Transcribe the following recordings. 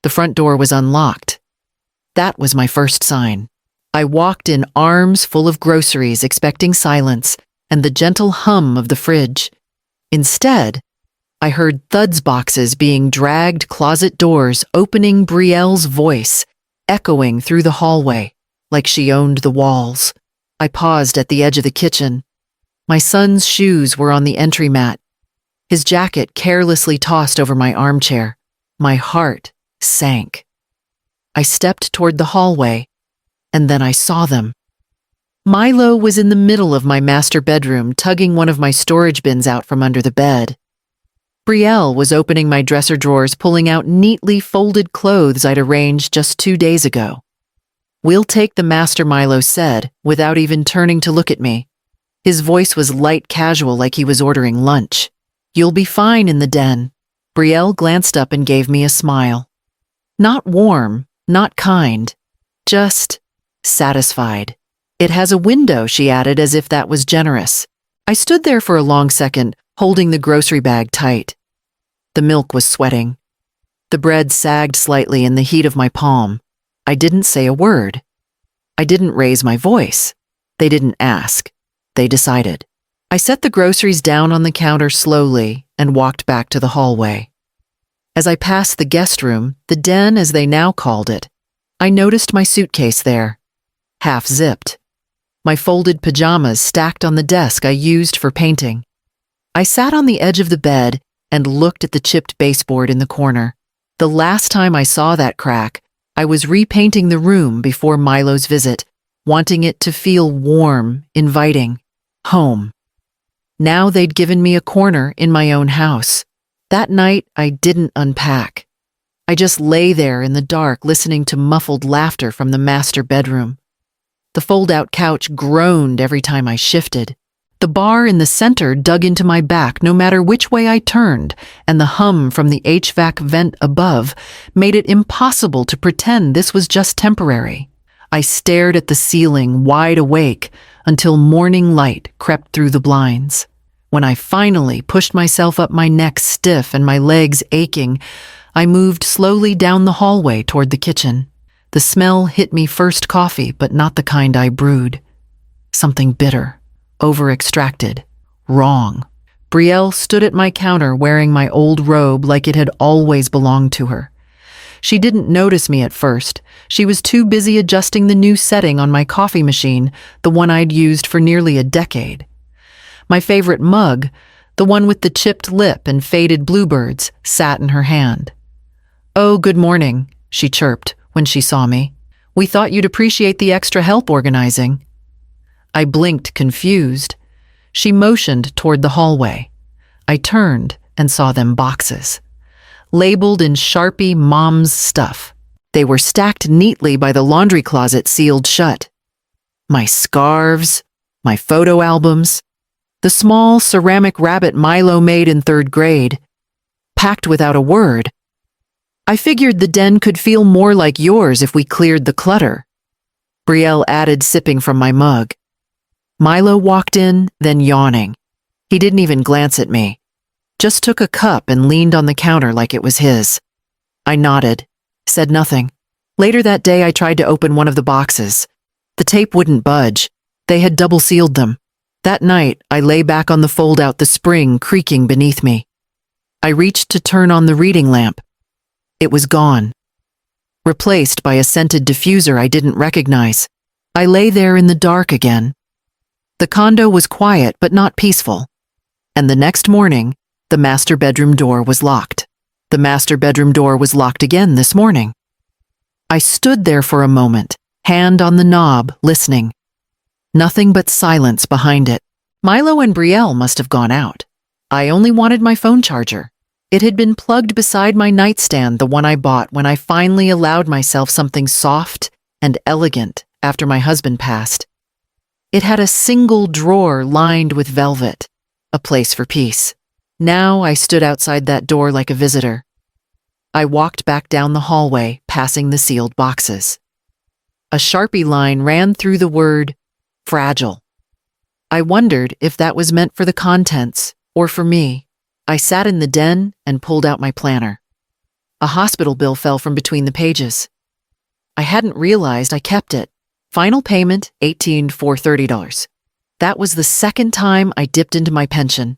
The front door was unlocked. That was my first sign. I walked in, arms full of groceries, expecting silence and the gentle hum of the fridge. Instead, I heard Thud's boxes being dragged, closet doors opening, Brielle's voice echoing through the hallway like she owned the walls. I paused at the edge of the kitchen. My son's shoes were on the entry mat, his jacket carelessly tossed over my armchair. My heart sank. I stepped toward the hallway, and then I saw them. Milo was in the middle of my master bedroom, tugging one of my storage bins out from under the bed. Brielle was opening my dresser drawers, pulling out neatly folded clothes I'd arranged just 2 days ago. "We'll take the master," Milo said, without even turning to look at me. His voice was light, casual, like he was ordering lunch. "You'll be fine in the den." Brielle glanced up and gave me a smile. Not warm, not kind, just satisfied. "It has a window," she added, as if that was generous. I stood there for a long second, holding the grocery bag tight. The milk was sweating. The bread sagged slightly in the heat of my palm. I didn't say a word. I didn't raise my voice. They didn't ask. They decided. I set the groceries down on the counter slowly and walked back to the hallway. As I passed the guest room, the den as they now called it, I noticed my suitcase there, half zipped. My folded pajamas stacked on the desk I used for painting. I sat on the edge of the bed and looked at the chipped baseboard in the corner. The last time I saw that crack, I was repainting the room before Milo's visit, wanting it to feel warm, inviting, home. Now they'd given me a corner in my own house. That night, I didn't unpack. I just lay there in the dark, listening to muffled laughter from the master bedroom. The fold-out couch groaned every time I shifted. The bar in the center dug into my back no matter which way I turned, and the hum from the HVAC vent above made it impossible to pretend this was just temporary. I stared at the ceiling, wide awake, until morning light crept through the blinds. When I finally pushed myself up, my neck stiff and my legs aching, I moved slowly down the hallway toward the kitchen. The smell hit me first, coffee, but not the kind I brewed. Something bitter, over-extracted, wrong. Brielle stood at my counter wearing my old robe like it had always belonged to her. She didn't notice me at first. She was too busy adjusting the new setting on my coffee machine, the one I'd used for nearly a decade. My favorite mug, the one with the chipped lip and faded bluebirds, sat in her hand. "Oh, good morning," she chirped when she saw me. "We thought you'd appreciate the extra help organizing." I blinked, confused. She motioned toward the hallway. I turned and saw them boxes, labeled in Sharpie Mom's stuff. They were stacked neatly by the laundry closet, sealed shut. My scarves, my photo albums, the small ceramic rabbit Milo made in 3rd grade, packed without a word. "I figured the den could feel more like yours if we cleared the clutter," Brielle added, sipping from my mug. Milo walked in, then yawning. He didn't even glance at me, just took a cup and leaned on the counter like it was his. I nodded, said nothing. Later that day, I tried to open one of the boxes. The tape wouldn't budge. They had double-sealed them. That night, I lay back on the fold-out, the spring creaking beneath me. I reached to turn on the reading lamp. It was gone, replaced by a scented diffuser I didn't recognize. I lay there in the dark again. The condo was quiet but not peaceful. And the next morning, the master bedroom door was locked. The master bedroom door was locked again this morning. I stood there for a moment, hand on the knob, listening. Nothing but silence behind it. Milo and Brielle must have gone out. I only wanted my phone charger. It had been plugged beside my nightstand, the one I bought when I finally allowed myself something soft and elegant after my husband passed. It had a single drawer lined with velvet, a place for peace. Now I stood outside that door like a visitor. I walked back down the hallway, passing the sealed boxes. A Sharpie line ran through the word fragile. I wondered if that was meant for the contents or for me. I sat in the den and pulled out my planner. A hospital bill fell from between the pages. I hadn't realized I kept it. Final payment, $18,430. That was the second time I dipped into my pension.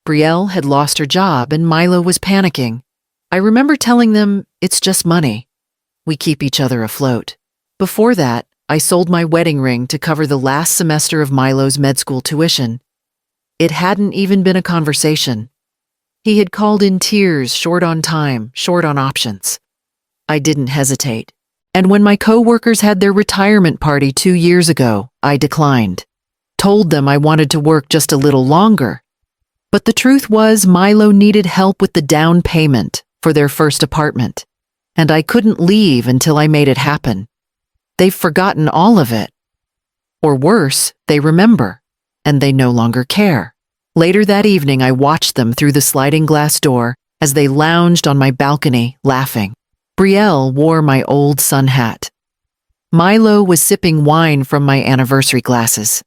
Brielle had lost her job and Milo was panicking. I remember telling them, it's just money. We keep each other afloat. Before that, I sold my wedding ring to cover the last semester of Milo's med school tuition. It hadn't even been a conversation. He had called in tears, short on time, short on options. I didn't hesitate. And when my co-workers had their retirement party 2 years ago, I declined. Told them I wanted to work just a little longer. But the truth was Milo needed help with the down payment for their first apartment, and I couldn't leave until I made it happen. They've forgotten all of it. Or worse, they remember, and they no longer care. Later that evening, I watched them through the sliding glass door as they lounged on my balcony, laughing. Brielle wore my old sun hat. Milo was sipping wine from my anniversary glasses.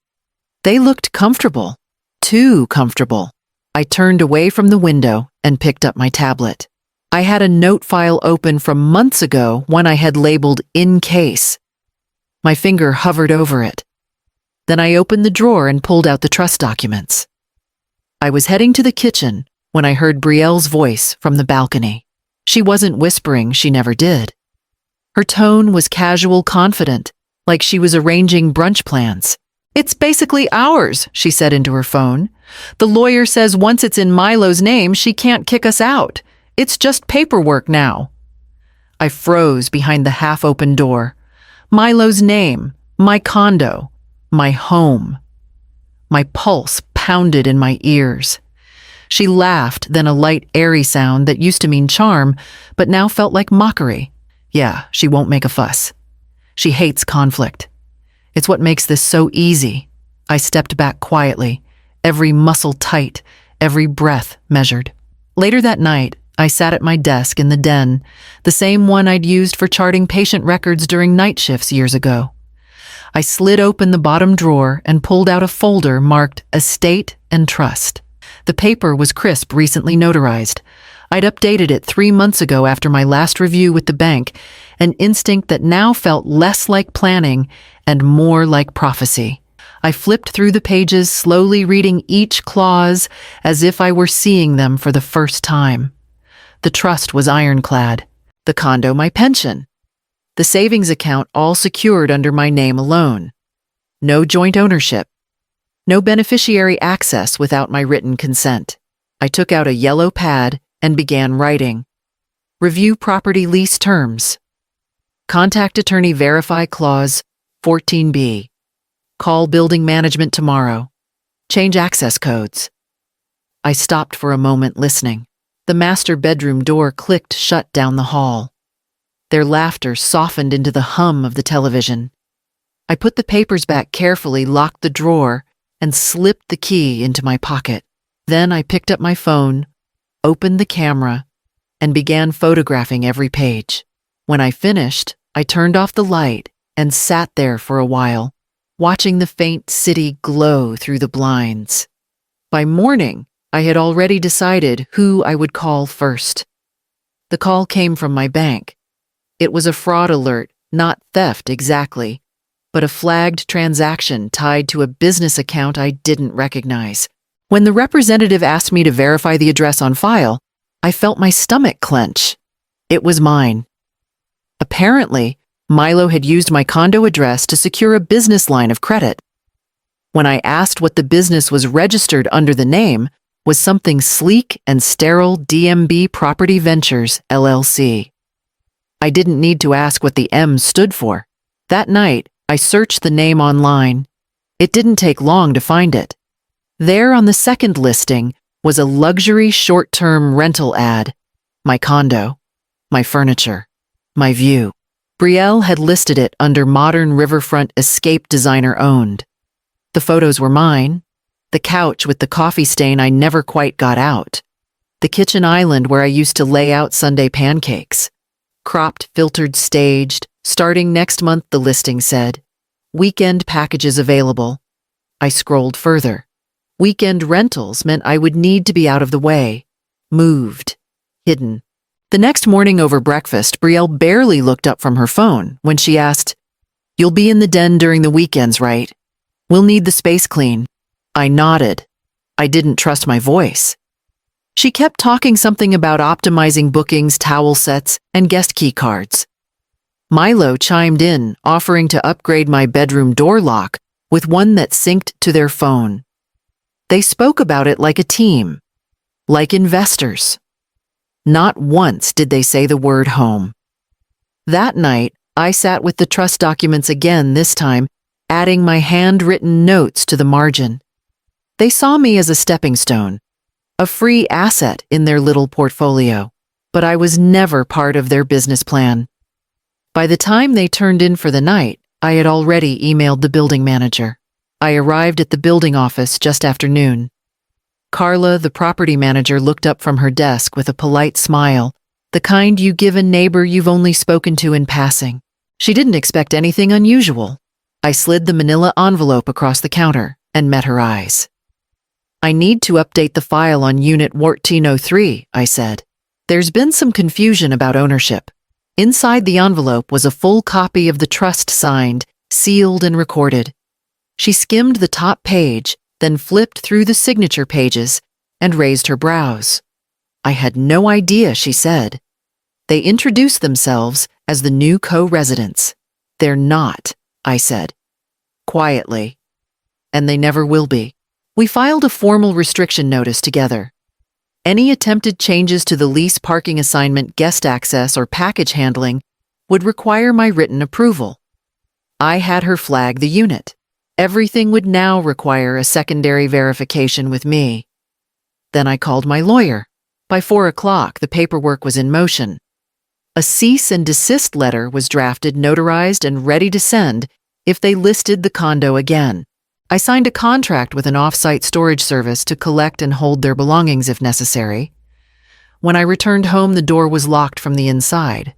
They looked comfortable, too comfortable. I turned away from the window and picked up my tablet. I had a note file open from months ago, one I had labeled "in case." My finger hovered over it. Then I opened the drawer and pulled out the trust documents. I was heading to the kitchen when I heard Brielle's voice from the balcony. She wasn't whispering, she never did. Her tone was casual, confident, like she was arranging brunch plans. "It's basically ours," she said into her phone. "The lawyer says once it's in Milo's name, she can't kick us out. It's just paperwork now." I froze behind the half-open door. Milo's name, my condo, my home. My pulse pounded in my ears. She laughed, then a light, airy sound that used to mean charm, but now felt like mockery. Yeah, she won't make a fuss. She hates conflict. It's what makes this so easy. I stepped back quietly, every muscle tight, every breath measured. Later that night, I sat at my desk in the den, the same one I'd used for charting patient records during night shifts years ago. I slid open the bottom drawer and pulled out a folder marked Estate and Trust. The paper was crisp, recently notarized. I'd updated it 3 months ago after my last review with the bank, an instinct that now felt less like planning and more like prophecy. I flipped through the pages, slowly reading each clause as if I were seeing them for the first time. The trust was ironclad. The condo, my pension. The savings account all secured under my name alone. No joint ownership. No beneficiary access without my written consent. I took out a yellow pad and began writing. Review property lease terms. Contact attorney verify clause 14B. Call building management tomorrow. Change access codes. I stopped for a moment listening. The master bedroom door clicked shut down the hall. Their laughter softened into the hum of the television. I put the papers back carefully, locked the drawer, and slipped the key into my pocket. Then I picked up my phone, opened the camera, and began photographing every page. When I finished, I turned off the light and sat there for a while, watching the faint city glow through the blinds. By morning, I had already decided who I would call first. The call came from my bank. It was a fraud alert, not theft exactly, but a flagged transaction tied to a business account I didn't recognize. When the representative asked me to verify the address on file, I felt my stomach clench. It was mine. Apparently, Milo had used my condo address to secure a business line of credit. When I asked what the business was registered under, the name was something sleek and sterile: DMB Property Ventures, LLC. I didn't need to ask what the M stood for. That night, I searched the name online. It didn't take long to find it. There on the second listing was a luxury short-term rental ad. My condo, my furniture, my view. Brielle had listed it under modern riverfront escape designer owned. The photos were mine. The couch with the coffee stain I never quite got out. The kitchen island where I used to lay out Sunday pancakes. Cropped, filtered, staged. Starting next month, the listing said. Weekend packages available. I scrolled further. Weekend rentals meant I would need to be out of the way. Moved. Hidden. The next morning over breakfast, Brielle barely looked up from her phone when she asked, "You'll be in the den during the weekends, right? We'll need the space clean." I nodded. I didn't trust my voice. She kept talking something about optimizing bookings, towel sets, and guest key cards. Milo chimed in, offering to upgrade my bedroom door lock with one that synced to their phone. They spoke about it like a team, like investors. Not once did they say the word home. That night, I sat with the trust documents again, this time adding my handwritten notes to the margin. They saw me as a stepping stone, a free asset in their little portfolio, but I was never part of their business plan. By the time they turned in for the night, I had already emailed the building manager. I arrived at the building office just after noon. Carla, the property manager, looked up from her desk with a polite smile, the kind you give a neighbor you've only spoken to in passing. She didn't expect anything unusual. I slid the manila envelope across the counter and met her eyes. "I need to update the file on Unit 1403, I said. "There's been some confusion about ownership." Inside the envelope was a full copy of the trust signed, sealed, and recorded. She skimmed the top page, then flipped through the signature pages and raised her brows. "I had no idea," she said. "They introduced themselves as the new co-residents." "They're not," I said, quietly, "and they never will be." We filed a formal restriction notice together. Any attempted changes to the lease, parking assignment, guest access, or package handling would require my written approval. I had her flag the unit. Everything would now require a secondary verification with me. Then I called my lawyer. By 4 o'clock, the paperwork was in motion. A cease and desist letter was drafted, notarized, and ready to send if they listed the condo again. I signed a contract with an off-site storage service to collect and hold their belongings if necessary. When I returned home, the door was locked from the inside.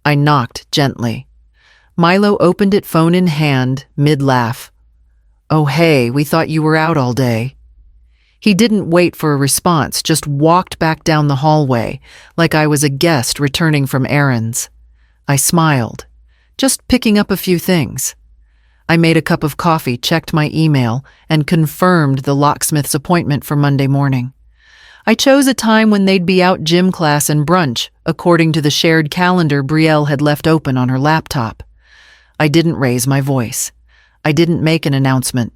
I knocked gently. Milo opened it, phone in hand, mid-laugh. "Oh, hey, we thought you were out all day." He didn't wait for a response, just walked back down the hallway like I was a guest returning from errands. I smiled, just picking up a few things. I made a cup of coffee, checked my email, and confirmed the locksmith's appointment for Monday morning. I chose a time when they'd be out gym class and brunch, according to the shared calendar Brielle had left open on her laptop. I didn't raise my voice. I didn't make an announcement.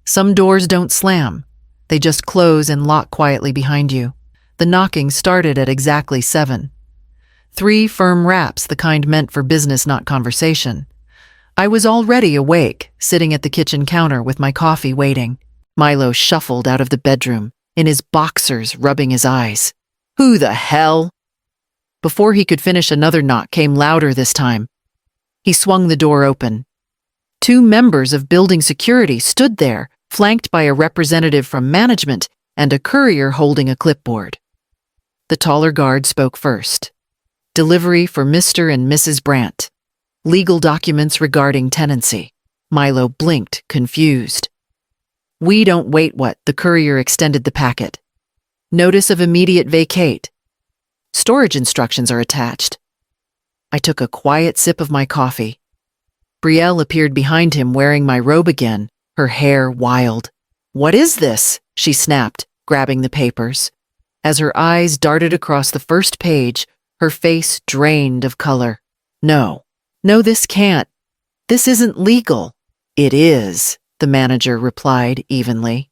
Some doors don't slam. They just close and lock quietly behind you. The knocking started at exactly 7. 3 firm raps, the kind meant for business, not conversation. I was already awake, sitting at the kitchen counter with my coffee waiting. Milo shuffled out of the bedroom, in his boxers, rubbing his eyes. "Who the hell?" Before he could finish, another knock came, louder this time. He swung the door open. 2 members of building security stood there, flanked by a representative from management and a courier holding a clipboard. The taller guard spoke first. "Delivery for Mr. and Mrs. Brandt. Legal documents regarding tenancy." Milo blinked, confused. "We don't wait." What? The courier extended the packet. "Notice of immediate vacate. Storage instructions are attached." I took a quiet sip of my coffee. Brielle appeared behind him, wearing my robe again, her hair wild. "What is this?" she snapped, grabbing the papers. As her eyes darted across the first page, her face drained of color. No, this can't. This isn't legal." "It is," the manager replied evenly.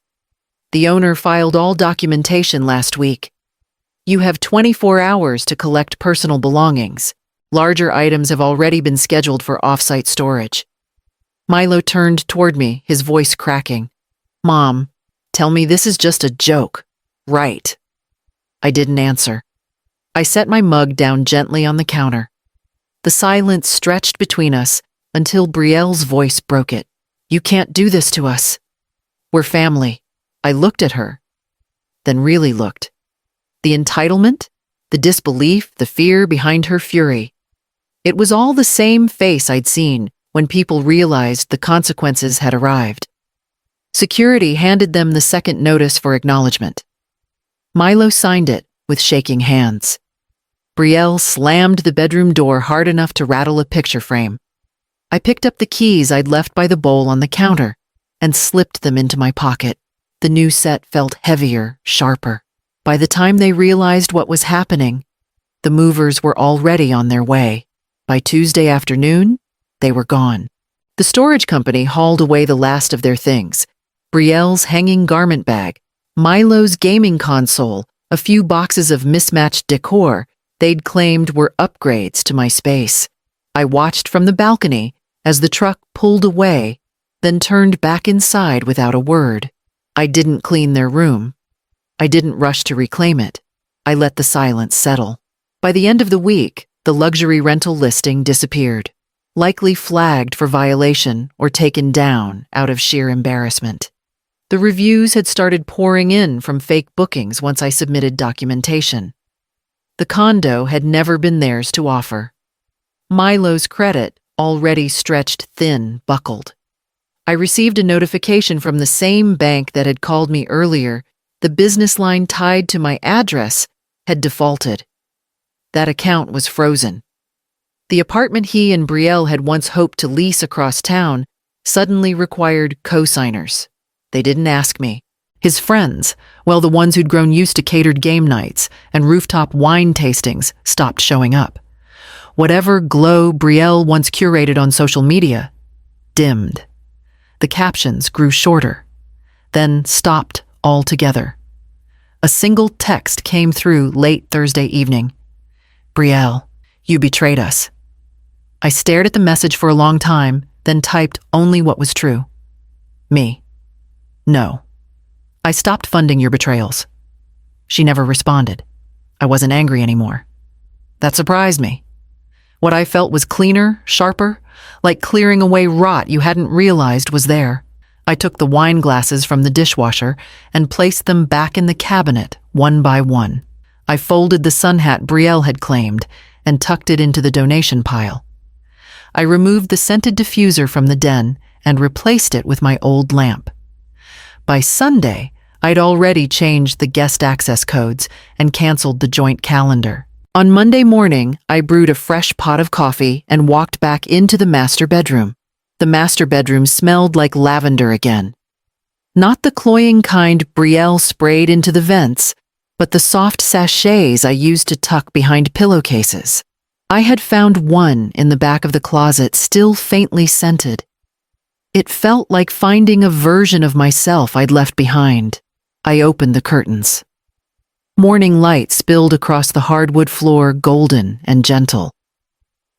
"The owner filed all documentation last week. You have 24 hours to collect personal belongings. Larger items have already been scheduled for off-site storage." Milo turned toward me, his voice cracking. "Mom, tell me this is just a joke, right?" I didn't answer. I set my mug down gently on the counter. The silence stretched between us until Brielle's voice broke it. "You can't do this to us. We're family." I looked at her, then really looked. The entitlement, the disbelief, the fear behind her fury. It was all the same face I'd seen when people realized the consequences had arrived. Security handed them the second notice for acknowledgement. Milo signed it with shaking hands. Brielle slammed the bedroom door hard enough to rattle a picture frame. I picked up the keys I'd left by the bowl on the counter and slipped them into my pocket. The new set felt heavier, sharper. By the time they realized what was happening, the movers were already on their way. By Tuesday afternoon, they were gone. The storage company hauled away the last of their things: Brielle's hanging garment bag, Milo's gaming console, a few boxes of mismatched decor they'd claimed were upgrades to my space. I watched from the balcony as the truck pulled away, then turned back inside without a word. I didn't clean their room. I didn't rush to reclaim it. I let the silence settle. By the end of the week, the luxury rental listing disappeared, likely flagged for violation or taken down out of sheer embarrassment. The reviews had started pouring in from fake bookings once I submitted documentation. The condo had never been theirs to offer. Milo's credit, already stretched thin, buckled. I received a notification from the same bank that had called me earlier. The business line tied to my address had defaulted. That account was frozen. The apartment he and Brielle had once hoped to lease across town suddenly required co-signers. They didn't ask me. His friends, well, the ones who'd grown used to catered game nights and rooftop wine tastings, stopped showing up. Whatever glow Brielle once curated on social media dimmed. The captions grew shorter, then stopped altogether. A single text came through late Thursday evening. "Brielle, you betrayed us." I stared at the message for a long time, then typed only what was true. Me. No. I stopped funding your betrayals. She never responded. I wasn't angry anymore. That surprised me. What I felt was cleaner, sharper, like clearing away rot you hadn't realized was there. I took the wine glasses from the dishwasher and placed them back in the cabinet, one by one. I folded the sun hat Brielle had claimed and tucked it into the donation pile. I removed the scented diffuser from the den and replaced it with my old lamp. By Sunday, I'd already changed the guest access codes and canceled the joint calendar. On Monday morning, I brewed a fresh pot of coffee and walked back into the master bedroom. The master bedroom smelled like lavender again. Not the cloying kind Brielle sprayed into the vents, but the soft sachets I used to tuck behind pillowcases. I had found one in the back of the closet, still faintly scented. It felt like finding a version of myself I'd left behind. I opened the curtains. Morning light spilled across the hardwood floor, golden and gentle.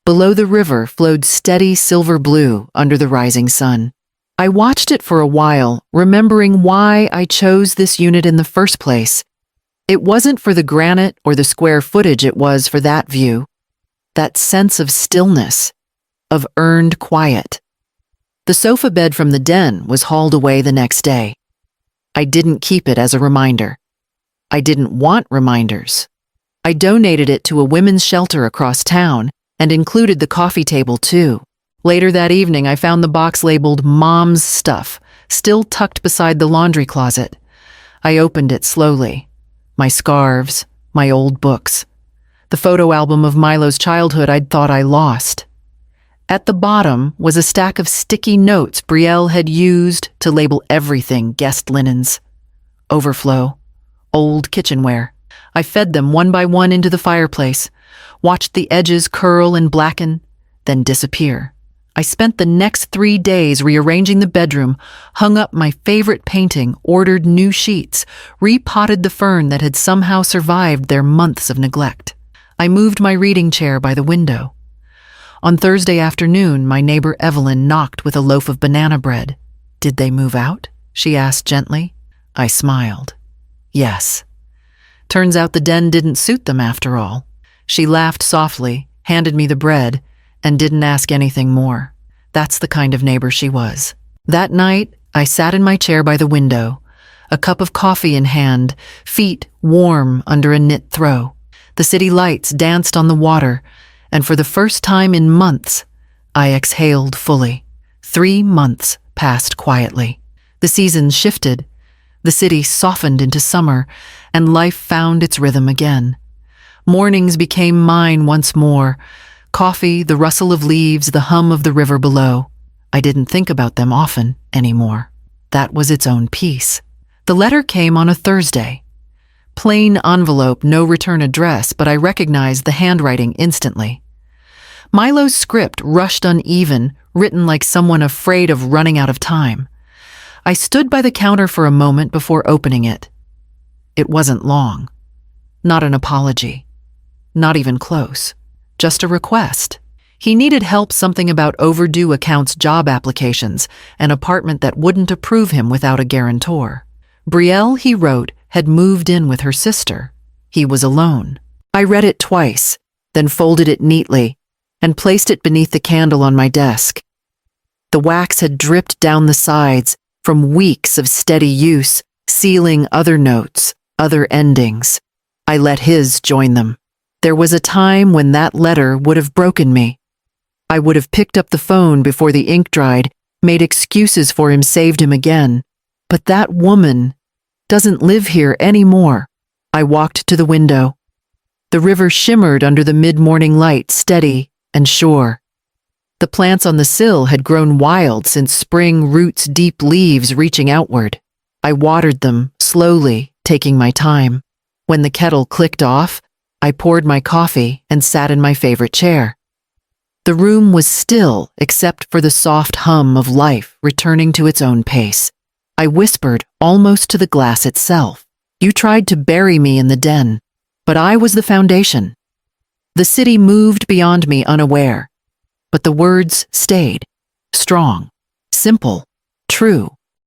Below the river flowed steady silver blue under the rising sun. I watched it for a while, remembering why I chose this unit in the first place. It wasn't for the granite or the square footage, it was for that view, that sense of stillness, of earned quiet. The sofa bed from the den was hauled away the next day. I didn't keep it as a reminder. I didn't want reminders. I donated it to a women's shelter across town and included the coffee table too. Later that evening, I found the box labeled Mom's Stuff, still tucked beside the laundry closet. I opened it slowly. My scarves, my old books, the photo album of Milo's childhood I'd thought I lost. At the bottom was a stack of sticky notes Brielle had used to label everything: guest linens, overflow, old kitchenware. I fed them one by one into the fireplace, watched the edges curl and blacken, then disappear. I spent the next 3 days rearranging the bedroom, hung up my favorite painting, ordered new sheets, repotted the fern that had somehow survived their months of neglect. I moved my reading chair by the window. On Thursday afternoon, my neighbor Evelyn knocked with a loaf of banana bread. "Did they move out?" she asked gently. I smiled. Yes. Turns out the den didn't suit them after all. She laughed softly, handed me the bread, and didn't ask anything more. That's the kind of neighbor she was. That night, I sat in my chair by the window, a cup of coffee in hand, feet warm under a knit throw. The city lights danced on the water, and for the first time in months, I exhaled fully. 3 months passed quietly. The seasons shifted, the city softened into summer, and life found its rhythm again. Mornings became mine once more. Coffee, the rustle of leaves, the hum of the river below. I didn't think about them often anymore. That was its own peace. The letter came on a Thursday. Plain envelope, no return address, but I recognized the handwriting instantly. Milo's script rushed uneven, written like someone afraid of running out of time. I stood by the counter for a moment before opening it. It wasn't long. Not an apology. Not even close. Just a request. He needed help something about overdue accounts job applications, an apartment that wouldn't approve him without a guarantor. Brielle, he wrote, had moved in with her sister. He was alone. I read it twice, then folded it neatly and placed it beneath the candle on my desk. The wax had dripped down the sides from weeks of steady use, sealing other notes, other endings. I let his join them. There was a time when that letter would have broken me. I would have picked up the phone before the ink dried, made excuses for him, saved him again. But that woman doesn't live here anymore. I walked to the window. The river shimmered under the mid-morning light, steady and sure. The plants on the sill had grown wild since spring, roots deep, leaves reaching outward. I watered them, slowly, taking my time. When the kettle clicked off, I poured my coffee and sat in my favorite chair. The room was still except for the soft hum of life returning to its own pace. I whispered almost to the glass itself. You tried to bury me in the den, but I was the foundation. The city moved beyond me unaware, but the words stayed. Strong, simple, true.